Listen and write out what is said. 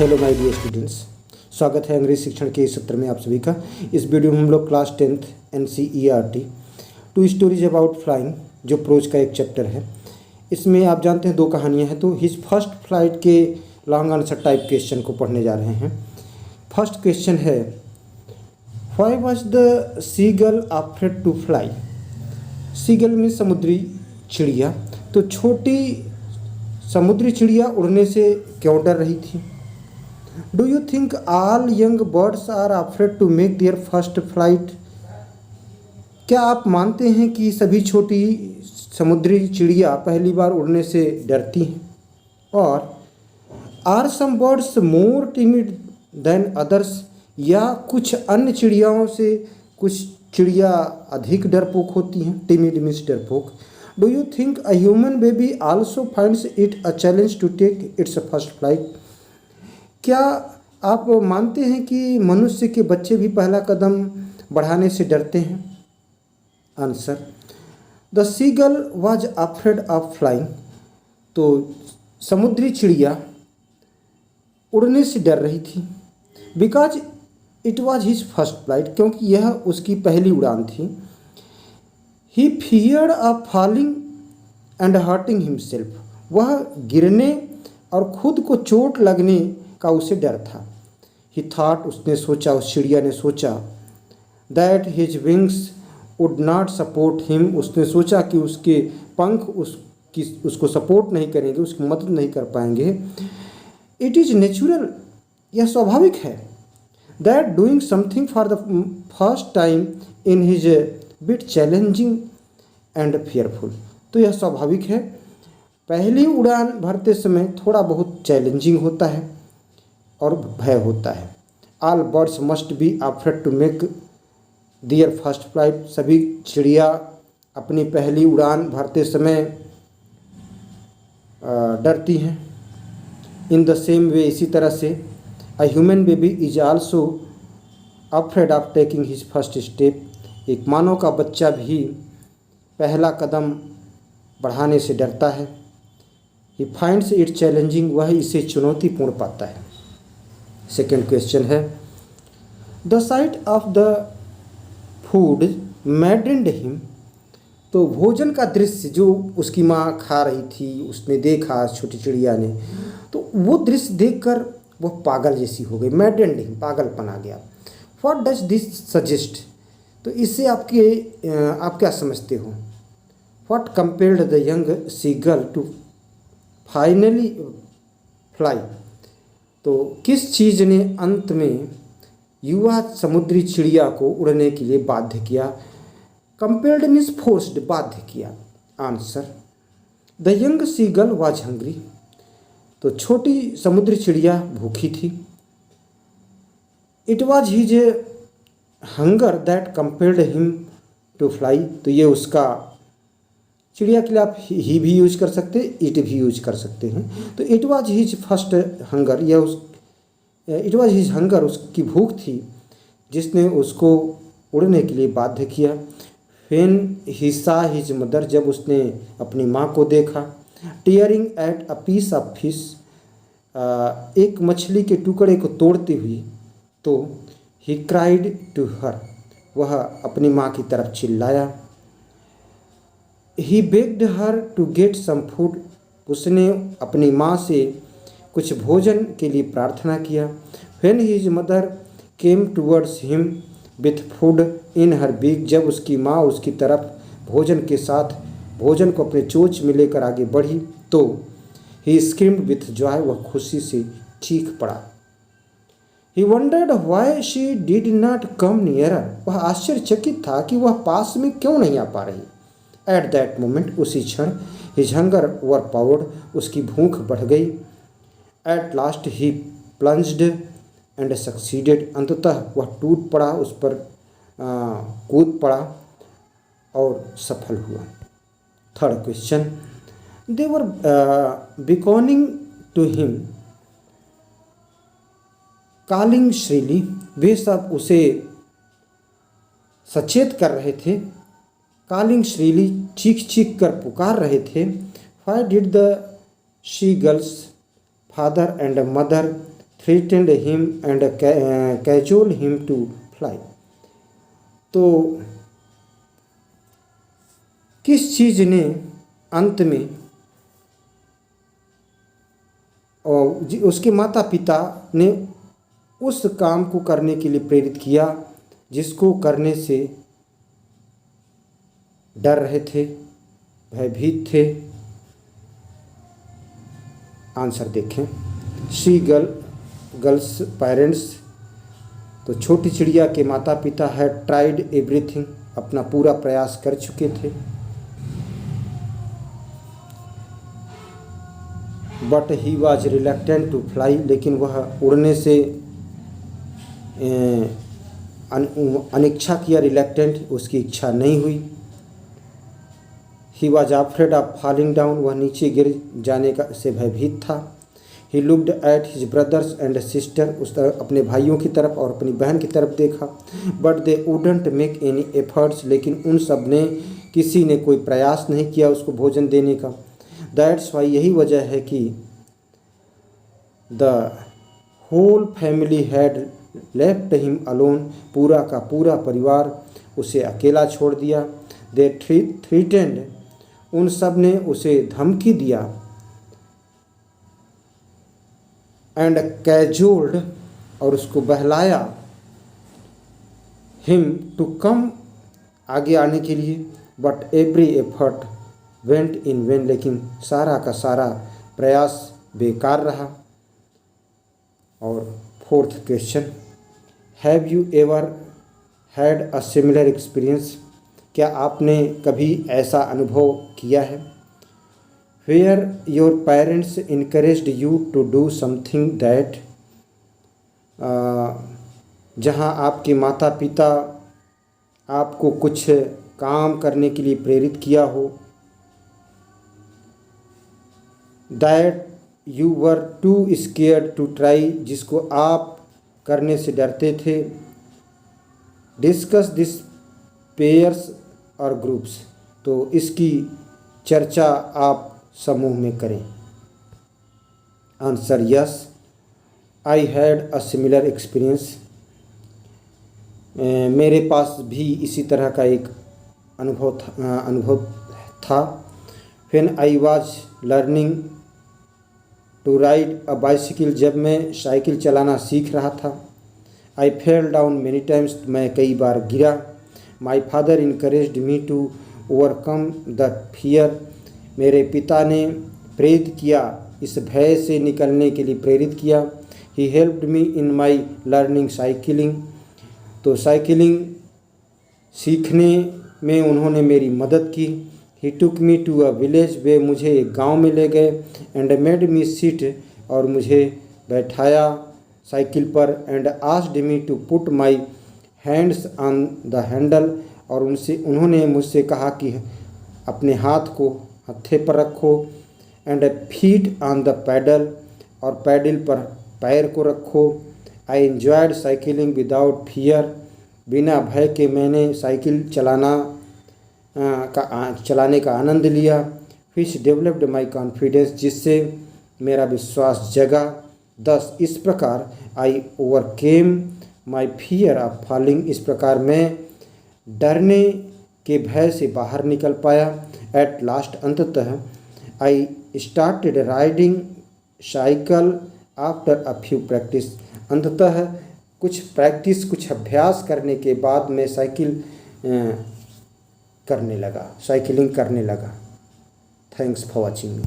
Hello my dear students, स्वागत है अंग्रेजी शिक्षण के इस सत्र में आप सभी का। इस वीडियो में हम लोग class 10th NCERT two stories about flying जो प्रोज का एक चैप्टर है, इसमें आप जानते हैं दो कहानियां हैं। तो हिज फर्स्ट फ्लाइट के लॉन्ग आंसर टाइप क्वेश्चन को पढ़ने जा रहे हैं। फर्स्ट क्वेश्चन है, why was the seagull afraid to fly. Seagull में समुद्री चिड़िया, तो छोटी समुद्री चिड़िया उड़ने से क्यों डर रही थी। Do you think all young birds are afraid to make their first flight. क्या आप मानते हैं कि सभी छोटी समुद्री चिड़िया पहली बार उड़ने से डरती हैं। और are some birds more timid than others, या कुछ अन्य चिड़ियाओं से कुछ चिड़िया अधिक डरपोक होती हैं। टिमिड मीन्स डरपोक। Do you think a human baby also finds it a challenge to take its first flight. क्या आप मानते हैं कि मनुष्य के बच्चे भी पहला कदम बढ़ाने से डरते हैं। Answer, the seagull was afraid of flying, तो समुद्री चिड़िया उड़ने से डर रही थी। Because it was his first flight, क्योंकि यह उसकी पहली उड़ान थी। He feared of falling and hurting himself, वह गिरने और खुद को चोट लगने का उसे डर था। ही थॉट, उसने सोचा, उस चिड़िया ने सोचा, that his wings would not support him, उसने सोचा कि उसके पंख उसको सपोर्ट नहीं करेंगे, उसकी मदद नहीं कर पाएंगे। इट इज़ नेचुरल, यह स्वाभाविक है। That doing something for the first time in his bit challenging and fearful, तो यह स्वाभाविक है, पहली उड़ान भरते समय थोड़ा बहुत चैलेंजिंग होता है और भय होता है। All birds must be afraid to make their first flight, सभी चिड़िया अपनी पहली उड़ान भरते समय डरती हैं। इन द सेम वे, इसी तरह से, अ human baby is also afraid of taking his first step, एक मानव का बच्चा भी पहला कदम बढ़ाने से डरता है। ही फाइंड्स इट चैलेंजिंग, वह इसे चुनौतीपूर्ण पाता है। सेकेंड क्वेश्चन है, the site of the food मैडेंड him, तो भोजन का दृश्य जो उसकी माँ खा रही थी, उसने देखा छोटी चिड़िया ने, तो वो दृश्य देखकर वह पागल जैसी हो गई। मैडेंड हिम, पागलपन आ गया। व्हाट डज दिस सजेस्ट, तो इससे आप क्या समझते हो। What compelled the young seagull to finally fly, तो किस चीज़ ने अंत में युवा समुद्री चिड़िया को उड़ने के लिए बाध्य किया। कंपेल्ड मीन्स फोर्स्ड, बाध्य किया। Answer, the young seagull was hungry, तो छोटी समुद्री चिड़िया भूखी थी। It was his hunger that compelled him to fly, तो ये उसका, चिड़िया के लिए आप ही भी यूज कर सकते हैं, इट भी यूज कर सकते हैं। तो it was his first hunger, it was his hunger, उसकी भूख थी जिसने उसको उड़ने के लिए बाध्य किया। व्हेन ही सा हिज मदर, जब उसने अपनी माँ को देखा। Tearing at a piece of fish, एक मछली के टुकड़े को तोड़ती हुई, तो ही क्राइड टू हर, वह अपनी माँ की तरफ चिल्लाया। He begged her to get some food, उसने अपनी माँ से कुछ भोजन के लिए प्रार्थना किया। When his mother came towards him with food in her beak, जब उसकी माँ उसकी तरफ भोजन के साथ भोजन को अपने चोंच में लेकर आगे बढ़ी, तो ही स्क्रीम्ड विथ जॉय, वह खुशी से चीख पड़ा। He wondered why she did not come nearer, वह आश्चर्यचकित था कि वह पास में क्यों नहीं आ पा रही। एट दैट मोमेंट, उसी क्षण, हिज हंगर वर पावर्ड, उसकी भूख बढ़ गई। At last he plunged and succeeded, अंततः वह टूट पड़ा, उस पर कूद पड़ा और सफल हुआ। Third question, they were beckoning to him calling shrilly, वे सब उसे सचेत कर रहे थे। कॉलिंग श्रीली, चीख चीख कर पुकार रहे थे। Why did the she girls father and mother threatened him and cajoled him to fly। तो किस चीज़ ने अंत में और उसके माता पिता ने उस काम को करने के लिए प्रेरित किया जिसको करने से डर रहे थे, भयभीत थे। आंसर देखें। सी गर्ल्स पेरेंट्स, तो छोटी चिड़िया के माता पिता है ट्राइड एवरीथिंग, अपना पूरा प्रयास कर चुके थे। But he was reluctant to fly, लेकिन वह उड़ने से अनिच्छा किया। रिलक्टेंट, उसकी इच्छा नहीं हुई। He was afraid of falling down, वह नीचे गिर जाने का से भयभीत था। He looked at his brothers and sister, उस अपने भाइयों की तरफ और अपनी बहन की तरफ देखा। But they wouldn't make any efforts, लेकिन उन सब ने किसी ने कोई प्रयास नहीं किया उसको भोजन देने का। दैट्स वाई, यही वजह है कि the whole family had left him alone, पूरा का पूरा परिवार उसे अकेला छोड़ दिया। दे थ्रीटेंड, उन सब ने उसे धमकी दिया। एंड कैजोल्ड, और उसको बहलाया। हिम टू कम, आगे आने के लिए। But every effort went in vain, लेकिन सारा का सारा प्रयास बेकार रहा। और fourth question, have you ever had a similar experience, क्या आपने कभी ऐसा अनुभव किया है? Where your parents encouraged you to do something that, जहाँ आपके माता पिता आपको कुछ काम करने के लिए प्रेरित किया हो। That you were too scared to try, जिसको आप करने से डरते थे। डिस्कस दिस पेयर्स और ग्रुप्स, तो इसकी चर्चा आप समूह में करें। Answer yes, I had a similar experience, मेरे पास भी इसी तरह का एक अनुभव था। When I was learning to ride a bicycle, जब मैं साइकिल चलाना सीख रहा था। I fell down many times, मैं कई बार गिरा। My father encouraged me to overcome the fear, मेरे पिता ने प्रेरित किया, इस भय से निकलने के लिए प्रेरित किया। He helped me in my learning cycling, तो साइकिलिंग सीखने में उन्होंने मेरी मदद की। ही टुक मी टू अ विलेज, वे मुझे एक गांव में ले गए। एंड मेड मी सीट, और मुझे बैठाया साइकिल पर। And asked me to put my hands on the handle, और उन्होंने मुझसे कहा कि अपने हाथ को हत्थे पर रखो। And feet on the pedal, और पैडल पर पैर को रखो। I enjoyed cycling without fear, बिना भय के मैंने साइकिल चलाने का आनंद लिया। विच डेवलप्ड माई कॉन्फिडेंस, जिससे मेरा विश्वास जगा। दस, इस प्रकार आई overcame my fear of falling, इस प्रकार मैं डरने के भय से बाहर निकल पाया। एट लास्ट, अंततः I started riding cycle after a few practice, अंततः कुछ अभ्यास करने के बाद मैं साइकिलिंग करने लगा। Thanks for watching.